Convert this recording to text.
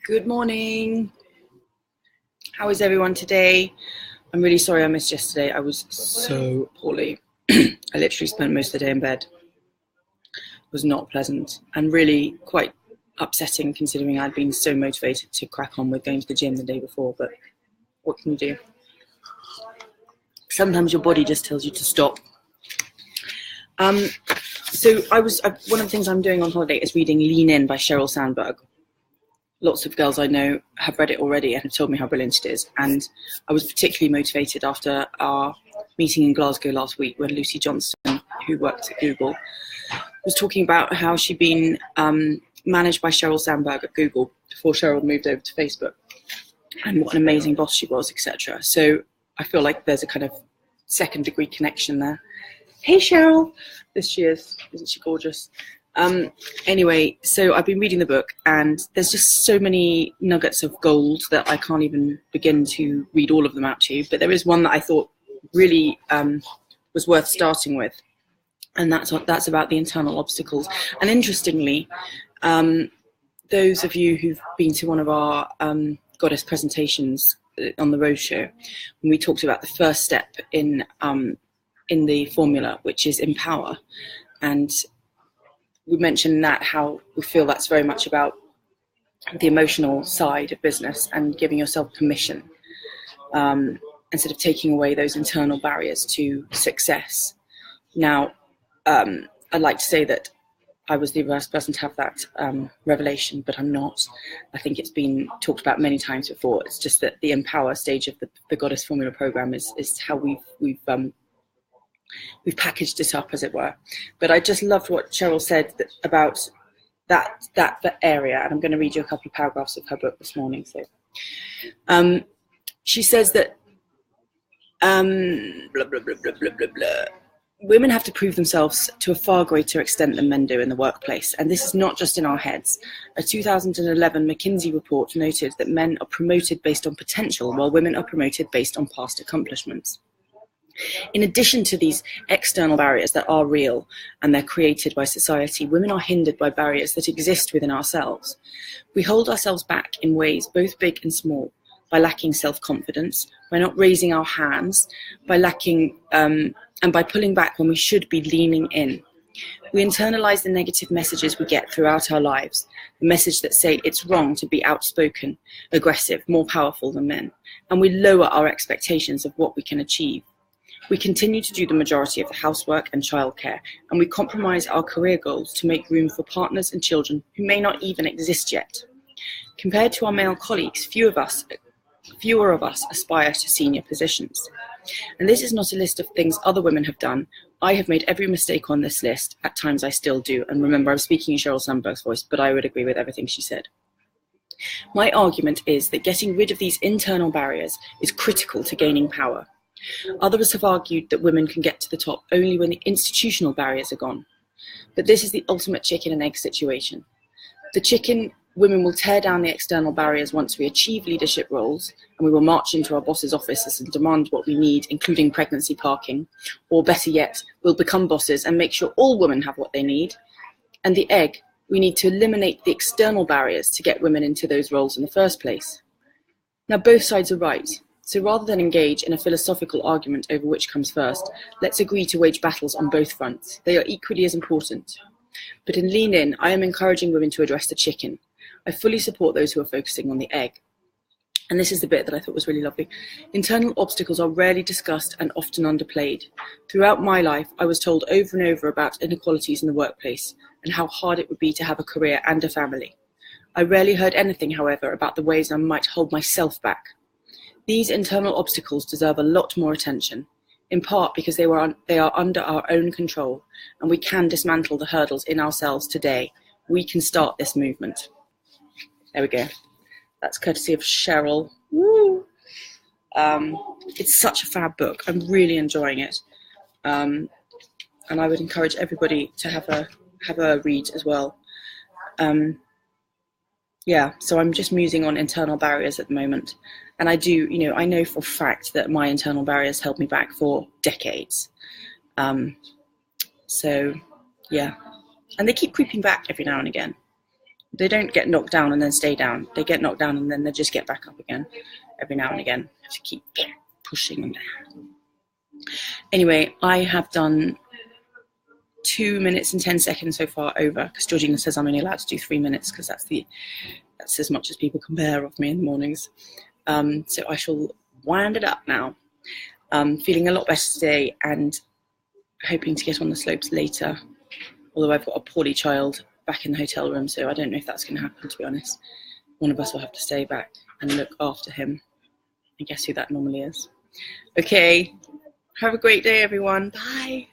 Good morning. How is everyone today? I'm really sorry I missed yesterday. I was so poorly. I literally spent most of the day in bed. It was not pleasant and really quite upsetting considering I'd been so motivated to crack on with going to the gym the day before, but what can you do? Sometimes your body just tells you to stop. So one of the things I'm doing on holiday is reading Lean In by Sheryl Sandberg. Lots of girls I know have read it already and have told me how brilliant it is. And I was particularly motivated after our meeting in Glasgow last week when Lucy Johnston, who worked at Google, was talking about how she'd been managed by Sheryl Sandberg at Google before Sheryl moved over to Facebook, and what an amazing boss she was, etc. So I feel like there's a kind of second degree connection there. Hey Sheryl, this she is, isn't she gorgeous? Anyway, so I've been reading the book and there's just so many nuggets of gold that I can't even begin to read all of them out to you, but there is one that I thought really was worth starting with, and that's about the internal obstacles. And interestingly, those of you who've been to one of our goddess presentations on the roadshow, when we talked about the first step in the formula, which is empower, and we mentioned that how we feel that's very much about the emotional side of business and giving yourself permission, instead of taking away those internal barriers to success. Now, I'd like to say that I was the first person to have that revelation, but I'm not. I think it's been talked about many times before. It's just that the empower stage of the Goddess Formula program is how we've packaged it up, as it were. But I just loved what Sheryl said about that area, and I'm going to read you a couple of paragraphs of her book this morning. So she says that blah, blah, blah, blah, blah, blah, blah. Women have to prove themselves to a far greater extent than men do in the workplace, and this is not just in our heads. A 2011 McKinsey report noted that men are promoted based on potential, while women are promoted based on past accomplishments. In addition to these external barriers that are real and they're created by society, women are hindered by barriers that exist within ourselves. We hold ourselves back in ways both big and small, by lacking self-confidence, by not raising our hands, by lacking and by pulling back when we should be leaning in. We internalize the negative messages we get throughout our lives, the message that say it's wrong to be outspoken, aggressive, more powerful than men, and we lower our expectations of what we can achieve. We continue to do the majority of the housework and childcare, and we compromise our career goals to make room for partners and children who may not even exist yet. Compared to our male colleagues, fewer of us aspire to senior positions. And this is not a list of things other women have done. I have made every mistake on this list. At times I still do. And remember, I'm speaking in Sheryl Sandberg's voice, but I would agree with everything she said. My argument is that getting rid of these internal barriers is critical to gaining power. Others have argued that women can get to the top only when the institutional barriers are gone. But this is the ultimate chicken and egg situation. The chicken, women will tear down the external barriers once we achieve leadership roles, and we will march into our boss's offices and demand what we need, including pregnancy parking, or better yet, we'll become bosses and make sure all women have what they need. And the egg, we need to eliminate the external barriers to get women into those roles in the first place. Now, both sides are right. So rather than engage in a philosophical argument over which comes first, let's agree to wage battles on both fronts. They are equally as important. But in Lean In, I am encouraging women to address the chicken. I fully support those who are focusing on the egg. And this is the bit that I thought was really lovely. Internal obstacles are rarely discussed and often underplayed. Throughout my life, I was told over and over about inequalities in the workplace and how hard it would be to have a career and a family. I rarely heard anything, however, about the ways I might hold myself back. These internal obstacles deserve a lot more attention, in part because they are under our own control, and we can dismantle the hurdles in ourselves today. We can start this movement. There we go. That's courtesy of Sheryl. Woo! It's such a fab book. I'm really enjoying it, and I would encourage everybody to have a read as well. Yeah, so I'm just musing on internal barriers at the moment. And I know for a fact that my internal barriers held me back for decades. So, yeah. And they keep creeping back every now and again. They don't get knocked down and then stay down. They get knocked down and then they just get back up again every now and again. You have to keep pushing them down. Anyway, I have done 2 minutes and 10 seconds so far over, because Georgina says I'm only allowed to do 3 minutes, because that's as much as people can bear of me in the mornings. So I shall wind it up now. Feeling a lot better today and hoping to get on the slopes later, although I've got a poorly child back in the hotel room, so I don't know if that's going to happen, to be honest. One of us will have to stay back and look after him. And guess who that normally is? Okay, have a great day, everyone. Bye.